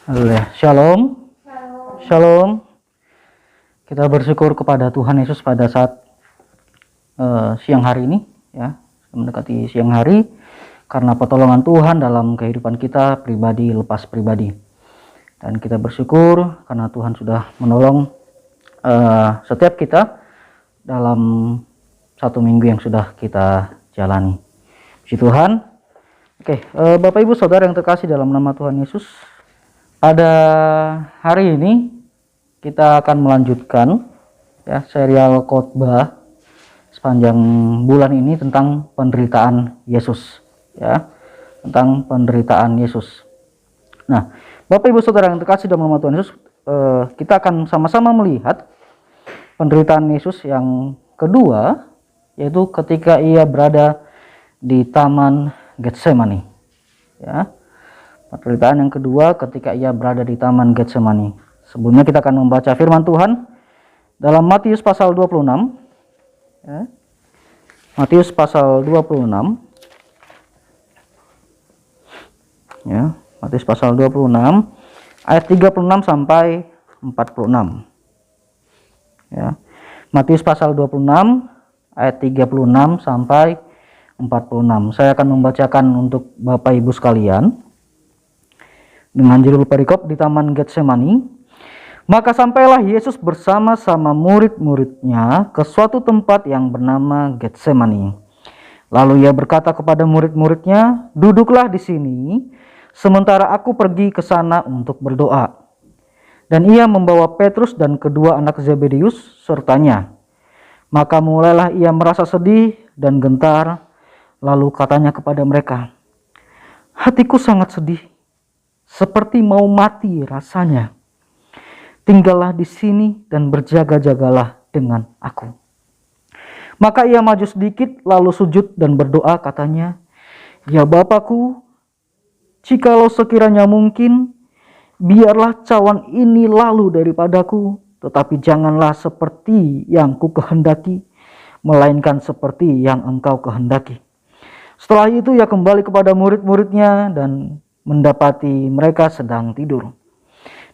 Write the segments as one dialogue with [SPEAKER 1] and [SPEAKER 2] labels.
[SPEAKER 1] Haleluya. Shalom. Shalom. Kita bersyukur kepada Tuhan Yesus pada saat siang hari ini, ya, mendekati siang hari, karena pertolongan Tuhan dalam kehidupan kita pribadi lepas pribadi. Dan kita bersyukur karena Tuhan sudah menolong setiap kita dalam satu minggu yang sudah kita jalani. Puji Tuhan. Oke, Bapak Ibu Saudara yang terkasih dalam nama Tuhan Yesus, pada hari ini kita akan melanjutkan ya serial khotbah sepanjang bulan ini tentang penderitaan Yesus, ya, tentang penderitaan Yesus. Nah, Bapak Ibu Saudara yang terkasih dalam nama Tuhan Yesus, kita akan sama-sama melihat penderitaan Yesus yang kedua, yaitu ketika ia berada di Taman Getsemani, ya. Penderitaan yang kedua ketika ia berada di Taman Getsemani. Sebelumnya kita akan membaca firman Tuhan dalam Matius pasal 26, ya. Matius pasal 26, ya. Matius pasal 26 ayat 36 sampai 46, ya. Matius pasal 26 ayat 36 sampai 46. Saya akan membacakan untuk Bapak Ibu sekalian dengan judul perikop di Taman Getsemani. Maka sampailah Yesus bersama-sama murid-muridnya ke suatu tempat yang bernama Getsemani. Lalu ia berkata kepada murid-muridnya, "Duduklah di sini, sementara aku pergi ke sana untuk berdoa." Dan ia membawa Petrus dan kedua anak Zebedeus sertanya. Maka mulailah ia merasa sedih dan gentar. Lalu katanya kepada mereka, "Hatiku sangat sedih, seperti mau mati rasanya. Tinggallah di sini dan berjaga-jagalah dengan aku." Maka ia maju sedikit, lalu sujud dan berdoa, katanya, "Ya Bapakku, jikalau sekiranya mungkin, biarlah cawan ini lalu daripadaku, tetapi janganlah seperti yang ku kehendaki, melainkan seperti yang Engkau kehendaki." Setelah itu ia kembali kepada murid-muridnya dan mendapati mereka sedang tidur.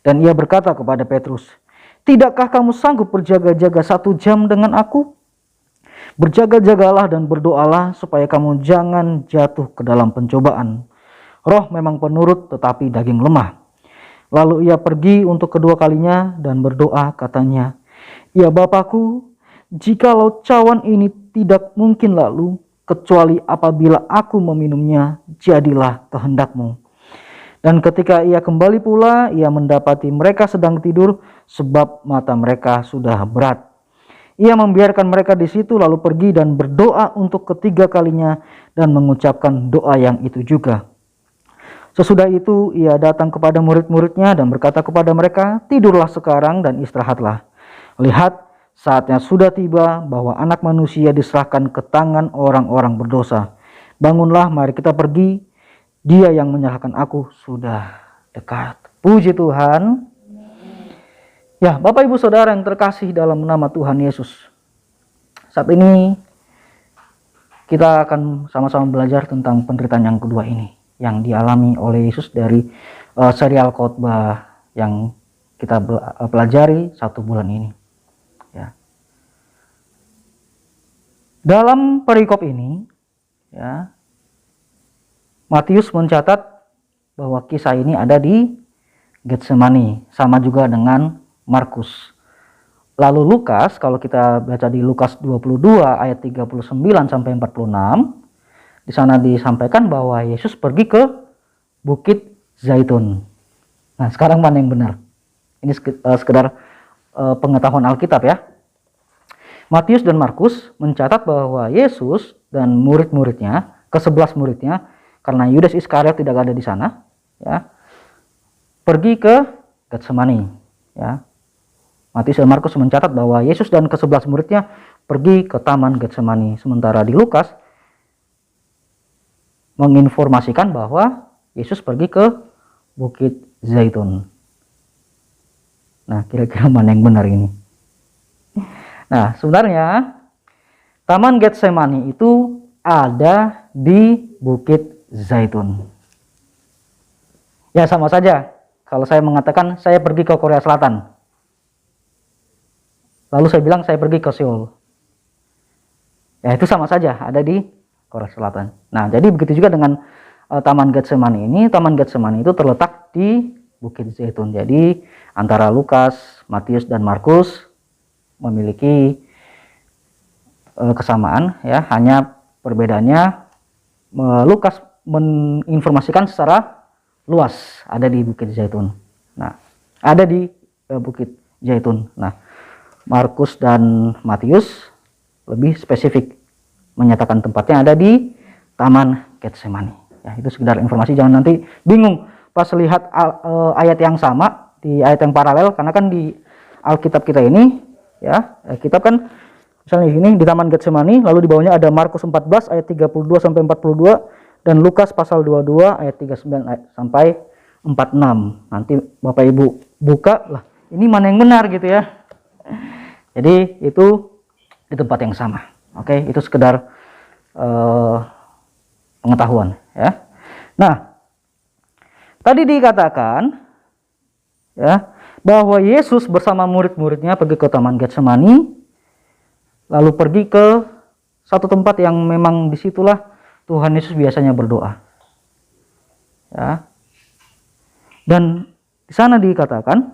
[SPEAKER 1] Dan ia berkata kepada Petrus, "Tidakkah kamu sanggup berjaga-jaga 1 jam dengan aku? Berjaga-jagalah dan berdoalah supaya kamu jangan jatuh ke dalam pencobaan. Roh memang penurut tetapi daging lemah." Lalu ia pergi untuk kedua kalinya dan berdoa, katanya, "Ya Bapakku, jikalau cawan ini tidak mungkin lalu, kecuali apabila aku meminumnya, jadilah kehendak-Mu." Dan ketika ia kembali pula, ia mendapati mereka sedang tidur sebab mata mereka sudah berat. Ia membiarkan mereka di situ lalu pergi dan berdoa untuk ketiga kalinya dan mengucapkan doa yang itu juga. Sesudah itu ia datang kepada murid-muridnya dan berkata kepada mereka, "Tidurlah sekarang dan istirahatlah. Lihat, saatnya sudah tiba bahwa Anak Manusia diserahkan ke tangan orang-orang berdosa. Bangunlah, mari kita pergi. Dia yang menyalahkan aku sudah dekat." Puji Tuhan. Ya, Bapak Ibu Saudara yang terkasih dalam nama Tuhan Yesus, saat ini kita akan sama-sama belajar tentang penderitaan yang kedua ini yang dialami oleh Yesus dari serial khotbah yang kita pelajari 1 bulan ini, ya. Dalam perikop ini, ya, Matius mencatat bahwa kisah ini ada di Getsemani, sama juga dengan Markus. Lalu Lukas, kalau kita baca di Lukas 22 ayat 39 sampai 46, di sana disampaikan bahwa Yesus pergi ke Bukit Zaitun. Nah, sekarang mana yang benar? Ini sekedar pengetahuan Alkitab, ya. Matius dan Markus mencatat bahwa Yesus dan murid-muridnya, ke-11 muridnya, karena Yudas Iskariot tidak ada di sana, ya, pergi ke Getsemani, ya. Matius dan Markus mencatat bahwa Yesus dan ke-11 muridnya pergi ke Taman Getsemani. Sementara di Lukas menginformasikan bahwa Yesus pergi ke Bukit Zaitun. Nah, kira-kira mana yang benar ini? Nah, sebenarnya Taman Getsemani itu ada di Bukit Zaitun. Ya, sama saja. kalau saya mengatakan saya pergi ke Korea Selatan, lalu saya bilang saya pergi ke Seoul, ya itu sama saja, ada di Korea Selatan. Nah, jadi begitu juga dengan Taman Getsemani ini. Taman Getsemani itu terletak di Bukit Zaitun. Jadi antara Lukas, Matius, dan Markus memiliki kesamaan, ya, hanya perbedaannya Lukas menginformasikan secara luas ada di Bukit Zaitun. Nah, ada di Bukit Zaitun. Nah, Markus dan Matius lebih spesifik menyatakan tempatnya ada di Taman Getsemani. Ya, itu sekedar informasi, jangan nanti bingung pas lihat ayat yang sama di ayat yang paralel, karena kan di Alkitab kita ini, ya, kitab kan misalnya di sini di Taman Getsemani, lalu di bawahnya ada Markus 14 ayat 32 sampai 42 dan Lukas pasal 22 ayat 39 sampai 46. Nanti Bapak Ibu buka lah, ini mana yang benar gitu ya. Jadi itu di tempat yang sama. Oke, itu sekedar pengetahuan, ya. Nah, tadi dikatakan, ya, bahwa Yesus bersama murid-muridnya pergi ke Taman Getsemani, lalu pergi ke satu tempat yang memang disitulah Tuhan Yesus biasanya berdoa, ya. Dan di sana dikatakan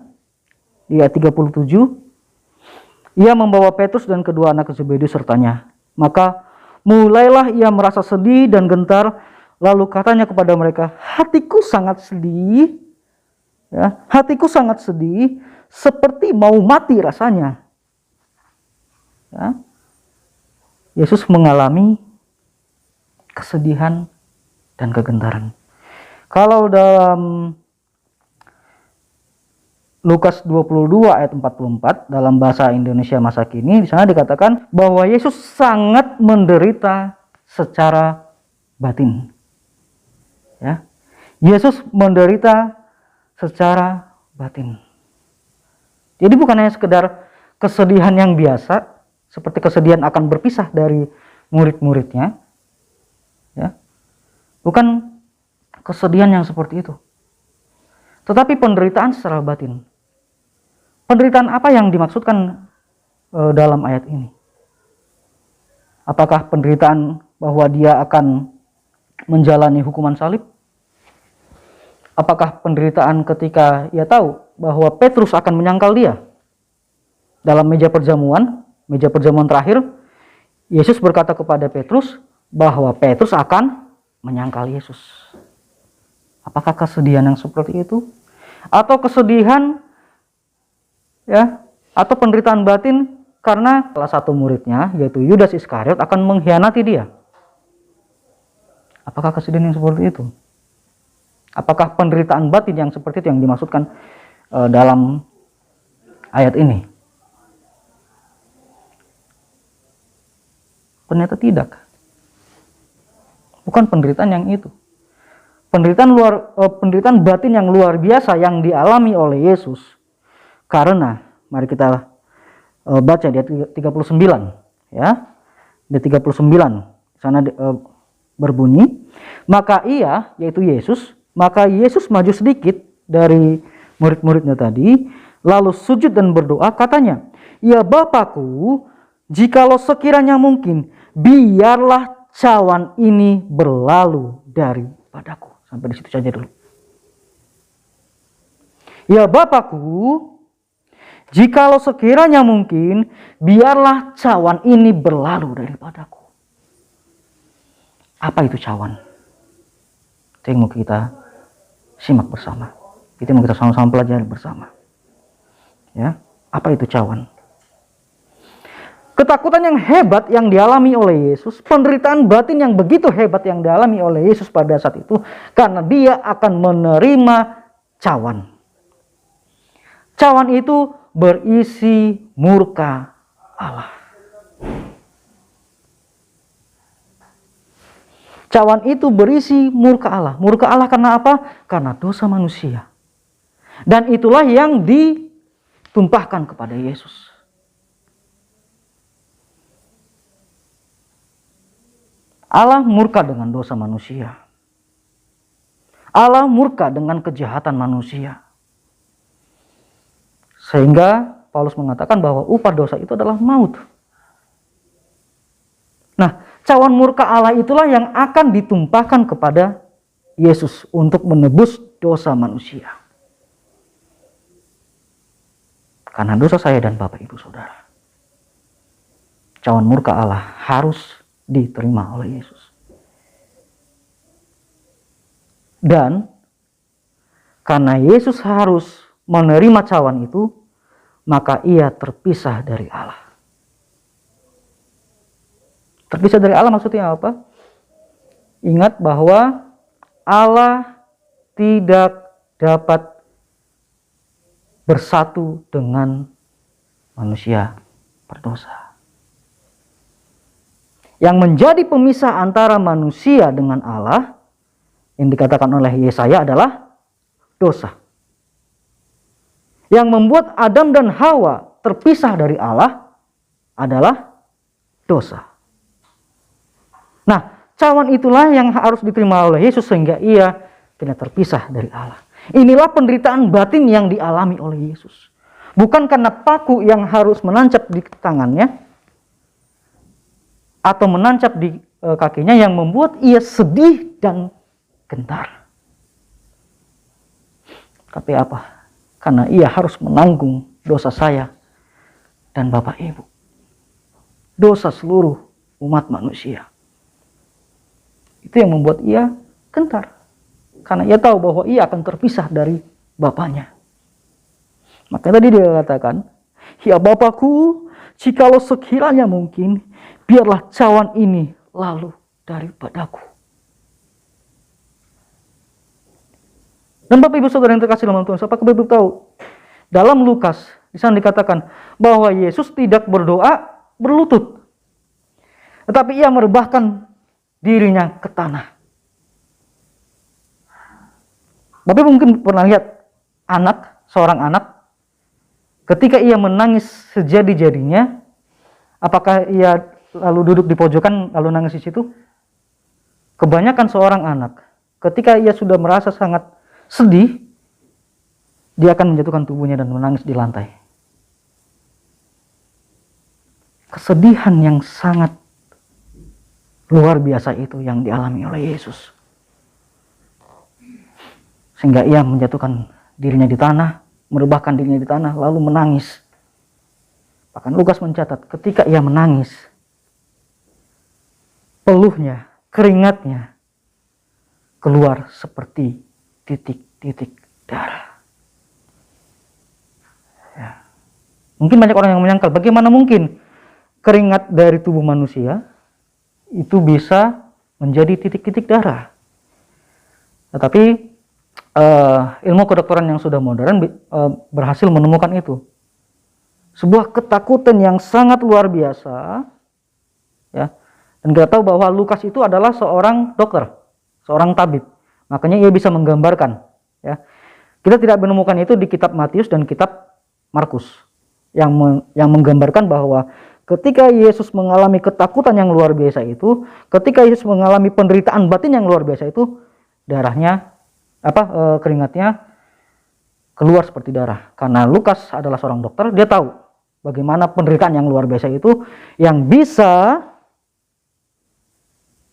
[SPEAKER 1] di ayat 37, ia membawa Petrus dan kedua anak Zebedeus sertanya. Maka mulailah ia merasa sedih dan gentar, lalu katanya kepada mereka, hatiku sangat sedih, ya, hatiku sangat sedih, seperti mau mati rasanya. Ya. Yesus mengalami kesedihan dan kegentaran. Kalau dalam Lukas 22 ayat 44 dalam bahasa Indonesia masa kini, di sana dikatakan bahwa Yesus sangat menderita secara batin. Ya. Yesus menderita secara batin. Jadi bukan hanya sekedar kesedihan yang biasa, seperti kesedihan akan berpisah dari murid-muridnya, ya. Bukan kesedihan yang seperti itu, tetapi penderitaan secara batin. Penderitaan apa yang dimaksudkan dalam ayat ini? Apakah penderitaan bahwa dia akan menjalani hukuman salib? Apakah penderitaan ketika ia tahu bahwa Petrus akan menyangkal dia dalam meja perjamuan terakhir? Yesus berkata kepada Petrus bahwa Petrus akan menyangkal Yesus. Apakah kesedihan yang seperti itu? Atau kesedihan, ya, atau penderitaan batin karena salah satu muridnya, yaitu Yudas Iskariot, akan mengkhianati dia? Apakah kesedihan yang seperti itu? Apakah penderitaan batin yang seperti itu yang dimaksudkan dalam ayat ini? Ternyata tidak. Bukan penderitaan yang itu. Penderitaan batin yang luar biasa yang dialami oleh Yesus. Karena mari kita baca di ayat 39, ya. Di 39 sana berbunyi, maka ia, yaitu Yesus, maju sedikit dari murid-muridnya tadi, lalu sujud dan berdoa, katanya, ya Bapakku, jikalau sekiranya mungkin, biarlah cawan ini berlalu daripadaku. Sampai di situ saja dulu. Ya Bapakku, jikalau sekiranya mungkin, biarlah cawan ini berlalu daripadaku. Apa itu cawan? Itu yang mau kita simak bersama. Itu yang mau kita sama-sama pelajari bersama. Ya, apa itu cawan? Ketakutan yang hebat yang dialami oleh Yesus, penderitaan batin yang begitu hebat yang dialami oleh Yesus pada saat itu, karena dia akan menerima cawan. Cawan itu berisi murka Allah. Cawan itu berisi murka Allah. Murka Allah karena apa? Karena dosa manusia. Dan itulah yang ditumpahkan kepada Yesus. Allah murka dengan dosa manusia. Allah murka dengan kejahatan manusia. Sehingga Paulus mengatakan bahwa upah dosa itu adalah maut. Nah, cawan murka Allah itulah yang akan ditumpahkan kepada Yesus untuk menebus dosa manusia. Karena dosa saya dan Bapak Ibu Saudara. Cawan murka Allah harus diterima oleh Yesus. Dan karena Yesus harus menerima cawan itu, maka ia terpisah dari Allah. Terpisah dari Allah maksudnya apa? Ingat bahwa Allah tidak dapat bersatu dengan manusia berdosa. Yang menjadi pemisah antara manusia dengan Allah, yang dikatakan oleh Yesaya adalah dosa. Yang membuat Adam dan Hawa terpisah dari Allah adalah dosa. Nah, cawan itulah yang harus diterima oleh Yesus sehingga ia tidak terpisah dari Allah. Inilah penderitaan batin yang dialami oleh Yesus. Bukan karena paku yang harus menancap di tangannya atau menancap di kakinya yang membuat ia sedih dan gentar. Tapi apa? Karena ia harus menanggung dosa saya dan Bapak Ibu. Dosa seluruh umat manusia. Itu yang membuat ia gentar. Karena ia tahu bahwa ia akan terpisah dari Bapaknya. Maka tadi dia katakan, ya Bapakku, jikalau sekiranya mungkin, biarlah cawan ini lalu daripadaku. Dan Bapak Ibu Saudara yang terkasih dalam Tuhan, apakah Bapak Ibu tahu? Dalam Lukas, di sana dikatakan bahwa Yesus tidak berdoa berlutut. Tetapi ia merebahkan dirinya ke tanah. Bapak Ibu mungkin pernah lihat seorang anak, ketika ia menangis sejadi-jadinya, apakah ia lalu duduk di pojokan lalu nangis di situ? Kebanyakan seorang anak, ketika ia sudah merasa sangat sedih, dia akan menjatuhkan tubuhnya dan menangis di lantai. Kesedihan yang sangat luar biasa itu yang dialami oleh Yesus. Sehingga ia menjatuhkan dirinya di tanah, merebahkan dirinya di tanah, lalu menangis. Bahkan Lukas mencatat ketika ia menangis, peluhnya, keringatnya keluar seperti titik-titik darah. Ya. Mungkin banyak orang yang menyangkal, bagaimana mungkin keringat dari tubuh manusia itu bisa menjadi titik-titik darah. Tetapi ilmu kedokteran yang sudah modern berhasil menemukan itu. Sebuah ketakutan yang sangat luar biasa, ya. Dan kita tahu bahwa Lukas itu adalah seorang dokter, seorang tabib. Makanya ia bisa menggambarkan, ya. Kita tidak menemukan itu di kitab Matius dan kitab Markus yang menggambarkan bahwa ketika Yesus mengalami ketakutan yang luar biasa itu, ketika Yesus mengalami penderitaan batin yang luar biasa itu, darahnya keringatnya keluar seperti darah. Karena Lukas adalah seorang dokter, dia tahu bagaimana penderitaan yang luar biasa itu yang bisa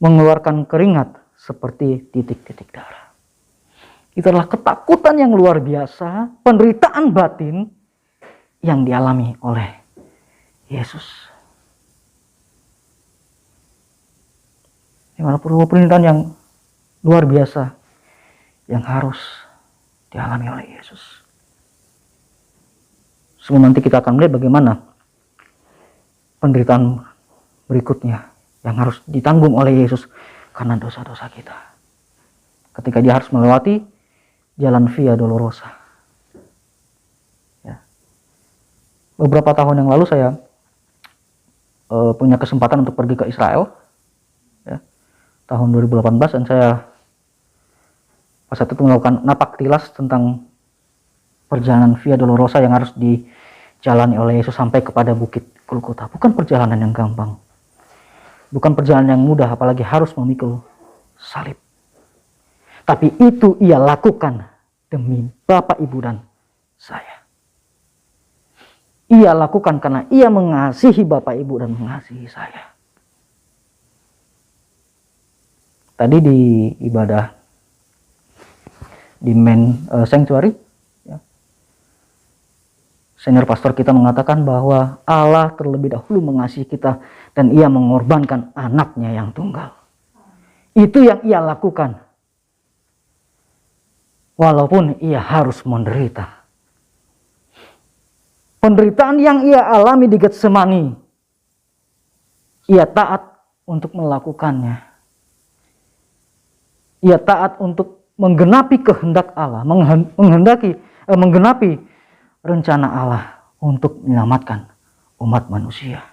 [SPEAKER 1] mengeluarkan keringat seperti titik-titik darah. Itu adalah ketakutan yang luar biasa, penderitaan batin yang dialami oleh Yesus. Ini adalah penderitaan yang luar biasa yang harus dialami oleh Yesus. Sebelum nanti kita akan melihat bagaimana penderitaan berikutnya yang harus ditanggung oleh Yesus karena dosa-dosa kita. Ketika dia harus melewati jalan Via Dolorosa. Ya. Beberapa tahun yang lalu saya punya kesempatan untuk pergi ke Israel. Ya. Tahun 2018 dan saya pas itu melakukan napak tilas tentang perjalanan Via Dolorosa yang harus dijalani oleh Yesus sampai kepada Bukit Golgota. Bukan perjalanan yang gampang. Bukan perjalanan yang mudah, apalagi harus memikul salib. Tapi itu ia lakukan demi Bapak, Ibu, dan saya. ia lakukan karena ia mengasihi Bapak Ibu dan mengasihi saya. Tadi di ibadah di sanctuary, ya, senior pastor kita mengatakan bahwa Allah terlebih dahulu mengasihi kita dan ia mengorbankan anaknya yang tunggal. Itu yang ia lakukan. Walaupun ia harus menderita. Penderitaan yang ia alami di Getsemani, ia taat untuk melakukannya. Ia taat untuk menggenapi kehendak Allah, menggenapi rencana Allah untuk menyelamatkan umat manusia.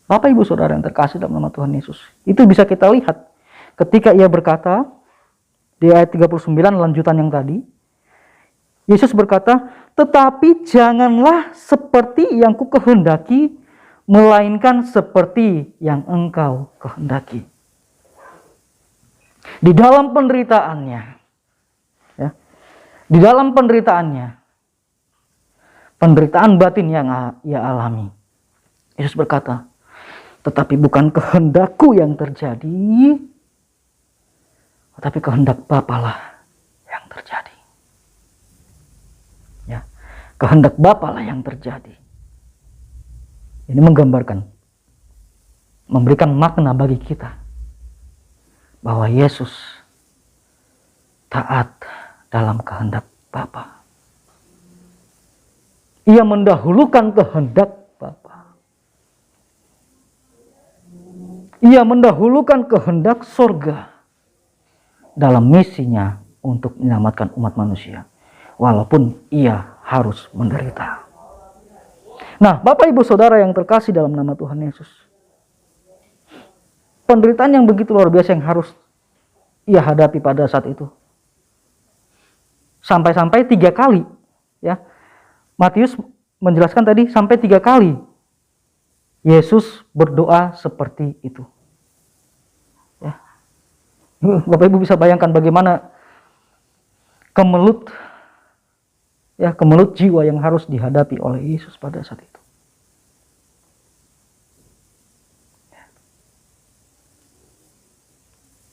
[SPEAKER 1] Bapak Ibu Saudara yang terkasih dalam nama Tuhan Yesus, itu bisa kita lihat ketika ia berkata di ayat 39 lanjutan yang tadi, Yesus berkata, tetapi janganlah seperti yang ku kehendaki, melainkan seperti yang engkau kehendaki. Di dalam penderitaannya, ya, di dalam penderitaan batin yang ia alami, Yesus berkata, tetapi bukan kehendakku yang terjadi, tetapi kehendak Bapa lah yang terjadi. Ya, kehendak Bapa lah yang terjadi. Ini menggambarkan, memberikan makna bagi kita bahwa Yesus taat dalam kehendak Bapa. Ia mendahulukan kehendak Bapa. Ia mendahulukan kehendak sorga dalam misinya untuk menyelamatkan umat manusia, walaupun ia harus menderita. Nah, Bapak Ibu Saudara yang terkasih dalam nama Tuhan Yesus, penderitaan yang begitu luar biasa yang harus ia hadapi pada saat itu, sampai-sampai 3 kali, ya. Matius menjelaskan tadi sampai 3 kali Yesus berdoa seperti itu. Ya. Bapak Ibu bisa bayangkan bagaimana kemelut jiwa yang harus dihadapi oleh Yesus pada saat itu.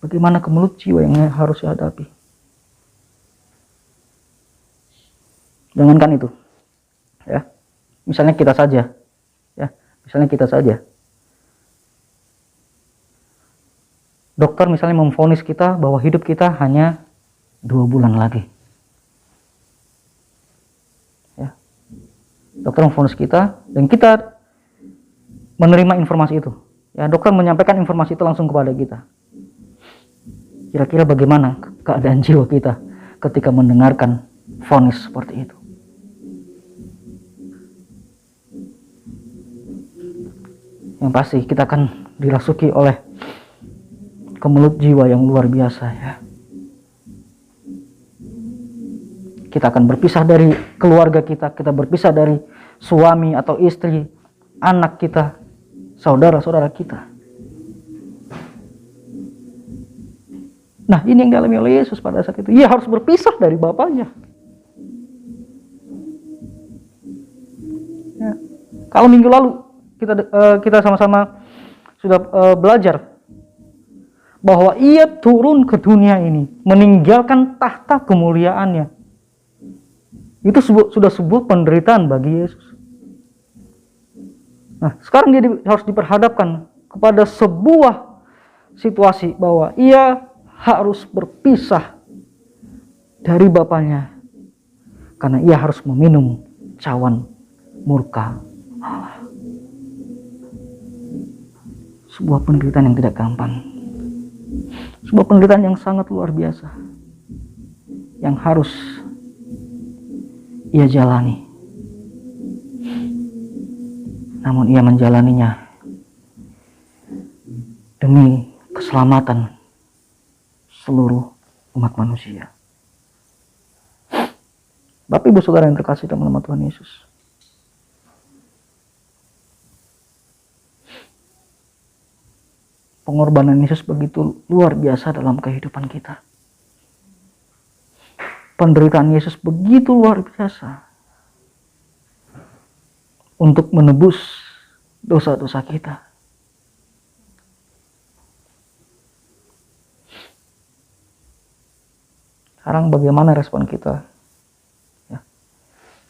[SPEAKER 1] Bagaimana kemelut jiwa yang harus dihadapi. Jangankan itu, ya. Misalnya kita saja, ya. Misalnya kita saja. Dokter misalnya memvonis kita bahwa hidup kita hanya 2 bulan lagi. Ya. Dokter memvonis kita dan kita menerima informasi itu. Ya, dokter menyampaikan informasi itu langsung kepada kita. Kira-kira bagaimana keadaan jiwa kita ketika mendengarkan vonis seperti itu? Yang pasti kita akan dirasuki oleh kemelut jiwa yang luar biasa, ya. Kita akan berpisah dari keluarga kita berpisah dari suami atau istri, anak kita, saudara-saudara kita. Nah, ini yang dialami oleh Yesus pada saat itu. Ia harus berpisah dari Bapaknya. Ya. Kalau minggu lalu kita sama-sama sudah belajar bahwa ia turun ke dunia ini, meninggalkan tahta kemuliaannya. Itu sudah sebuah penderitaan bagi Yesus. Nah, sekarang dia harus diperhadapkan kepada sebuah situasi bahwa ia harus berpisah dari Bapaknya karena ia harus meminum cawan murka Allah. Sebuah penderitaan yang tidak gampang. Sebuah penderitaan yang sangat luar biasa yang harus ia jalani. Namun ia menjalaninya demi keselamatan seluruh umat manusia. Bapak Ibu Saudara yang terkasih dalam nama Tuhan Yesus, pengorbanan Yesus begitu luar biasa dalam kehidupan kita. penderitaan Yesus begitu luar biasa untuk menebus dosa-dosa kita. Sekarang bagaimana respon kita? Ya.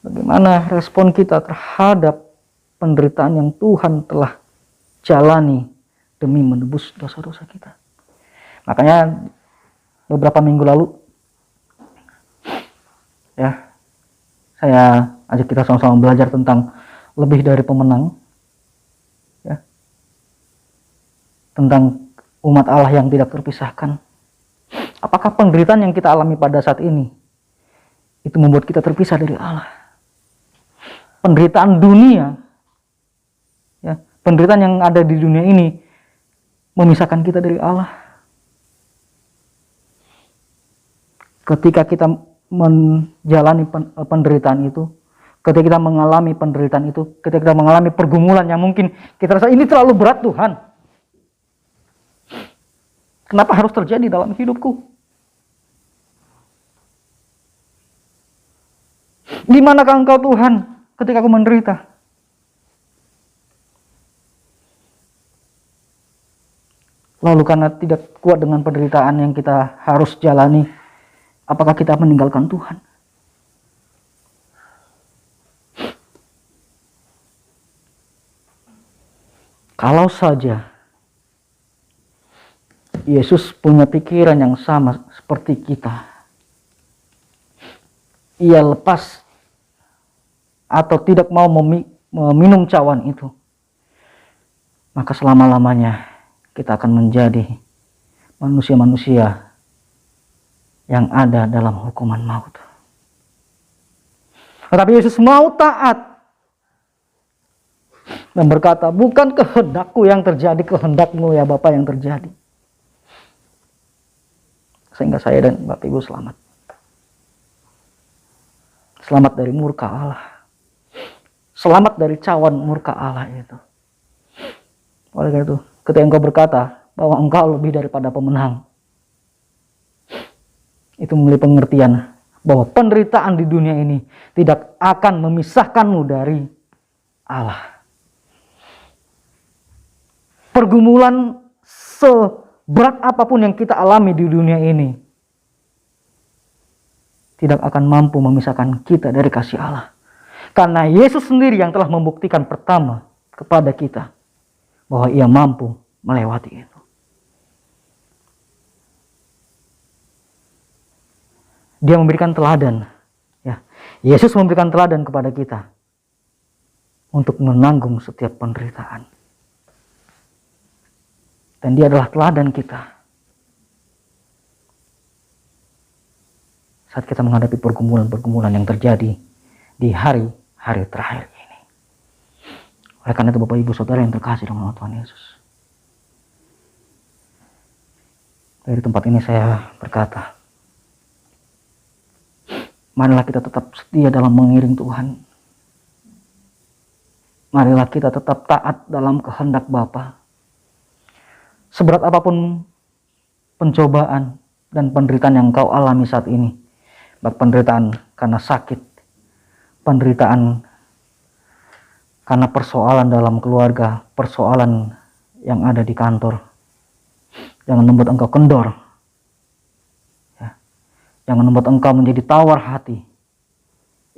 [SPEAKER 1] Bagaimana respon kita terhadap penderitaan yang Tuhan telah jalani demi menebus dosa-dosa kita? Makanya beberapa minggu lalu ya, saya ajak kita sama-sama belajar tentang lebih dari pemenang, ya, tentang umat Allah yang tidak terpisahkan. Apakah penderitaan yang kita alami pada saat ini itu membuat kita terpisah dari Allah? Penderitaan dunia, ya, penderitaan yang ada di dunia ini memisahkan kita dari Allah. Ketika kita menjalani penderitaan itu, ketika kita mengalami penderitaan itu, ketika kita mengalami pergumulan yang mungkin kita rasa ini terlalu berat, Tuhan, kenapa harus terjadi dalam hidupku? Di manakah Engkau, Tuhan, ketika aku menderita? Lalu karena tidak kuat dengan penderitaan yang kita harus jalani, apakah kita meninggalkan Tuhan? Kalau saja Yesus punya pikiran yang sama seperti kita, Ia lepas atau tidak mau meminum cawan itu, maka selama-lamanya kita akan menjadi manusia-manusia yang ada dalam hukuman maut. Tetapi Yesus mau taat dan berkata, bukan kehendakku yang terjadi, kehendakmu ya Bapa yang terjadi. Sehingga saya dan Bapak Ibu selamat. Selamat dari murka Allah. Selamat dari cawan murka Allah itu. Oleh karena itu, ketika engkau berkata bahwa engkau lebih daripada pemenang, itu memiliki pengertian bahwa penderitaan di dunia ini tidak akan memisahkanmu dari Allah. Pergumulan seberat apapun yang kita alami di dunia ini tidak akan mampu memisahkan kita dari kasih Allah. Karena Yesus sendiri yang telah membuktikan pertama kepada kita bahwa Ia mampu melewati itu. Dia memberikan teladan, ya. Yesus memberikan teladan kepada kita untuk menanggung setiap penderitaan. Dan Dia adalah teladan kita saat kita menghadapi pergumulan-pergumulan yang terjadi di hari-hari terakhir ini. Oleh karena itu Bapak Ibu Saudara yang terkasih dalam Tuhan Yesus, dari tempat ini saya berkata, marilah kita tetap setia dalam mengiring Tuhan. Marilah kita tetap taat dalam kehendak Bapa. Seberat apapun pencobaan dan penderitaan yang kau alami saat ini, baik penderitaan karena sakit, penderitaan karena persoalan dalam keluarga, persoalan yang ada di kantor, jangan membuat engkau kendor. Jangan membuat engkau menjadi tawar hati.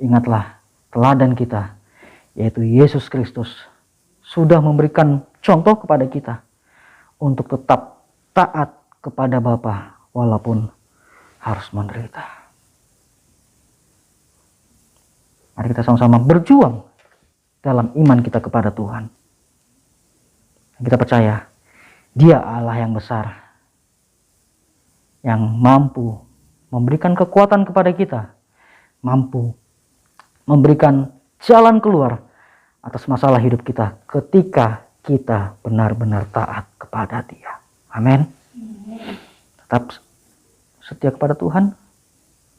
[SPEAKER 1] Ingatlah teladan kita, yaitu Yesus Kristus, sudah memberikan contoh kepada kita untuk tetap taat kepada Bapa walaupun harus menderita. Mari kita sama-sama berjuang dalam iman kita kepada Tuhan. Kita percaya Dia Allah yang besar, yang mampu memberikan kekuatan kepada kita, mampu memberikan jalan keluar atas masalah hidup kita ketika kita benar-benar taat kepada Dia. Amin. Tetap setia kepada Tuhan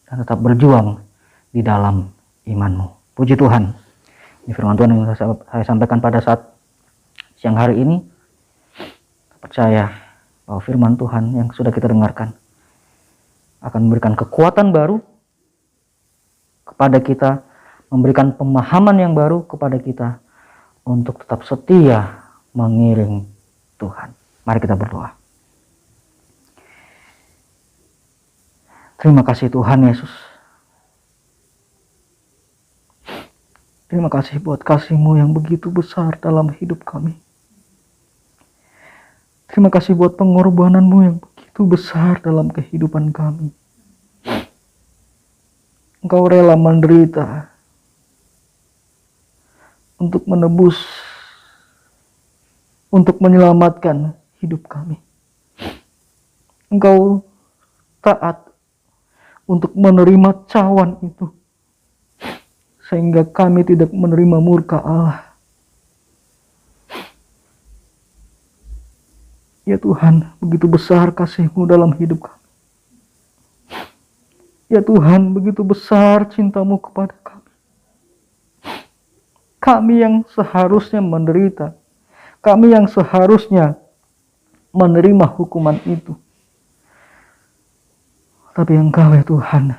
[SPEAKER 1] dan tetap berjuang di dalam imanmu. Puji Tuhan. Ini firman Tuhan yang saya sampaikan pada saat siang hari ini. Percaya bahwa firman Tuhan yang sudah kita dengarkan akan memberikan kekuatan baru kepada kita, memberikan pemahaman yang baru kepada kita untuk tetap setia mengiring Tuhan. Mari kita berdoa. Terima kasih Tuhan Yesus. Terima kasih buat kasih-Mu yang begitu besar dalam hidup kami. Terima kasih buat pengorbanan-Mu yang begitu besar dalam kehidupan kami. Engkau rela menderita untuk menebus, untuk menyelamatkan hidup kami. Engkau taat untuk menerima cawan itu, sehingga kami tidak menerima murka Allah. Ya Tuhan, begitu besar kasih-Mu dalam hidup kami. Ya Tuhan, begitu besar cinta-Mu kepada kami. Kami yang seharusnya menderita, kami yang seharusnya menerima hukuman itu. Tapi Engkau ya Tuhan,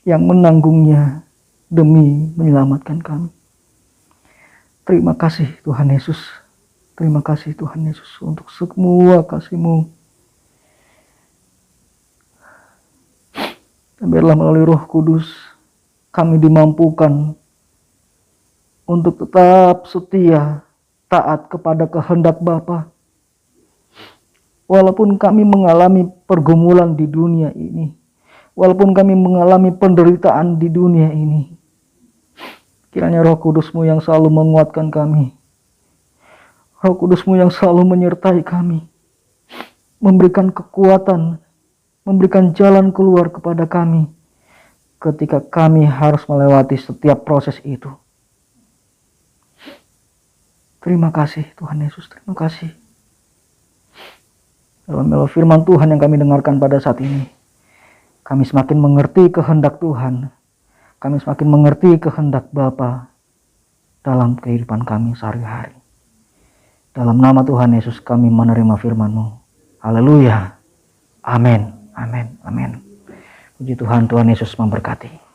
[SPEAKER 1] yang menanggungnya demi menyelamatkan kami. Terima kasih Tuhan Yesus. Terima kasih Tuhan Yesus untuk semua kasih-Mu. Dan biarlah melalui Roh Kudus kami dimampukan untuk tetap setia, taat kepada kehendak Bapa. Walaupun kami mengalami pergumulan di dunia ini, walaupun kami mengalami penderitaan di dunia ini, kiranya Roh Kudus-Mu yang selalu menguatkan kami, Roh Kudus-Mu yang selalu menyertai kami, memberikan kekuatan, memberikan jalan keluar kepada kami ketika kami harus melewati setiap proses itu. Terima kasih Tuhan Yesus, terima kasih. Dalam melalui firman Tuhan yang kami dengarkan pada saat ini, kami semakin mengerti kehendak Tuhan, kami semakin mengerti kehendak Bapa dalam kehidupan kami sehari-hari. Dalam nama Tuhan Yesus kami menerima firman-Mu. Haleluya. Amin. Amin. Amin. Puji Tuhan, Tuhan Yesus memberkati.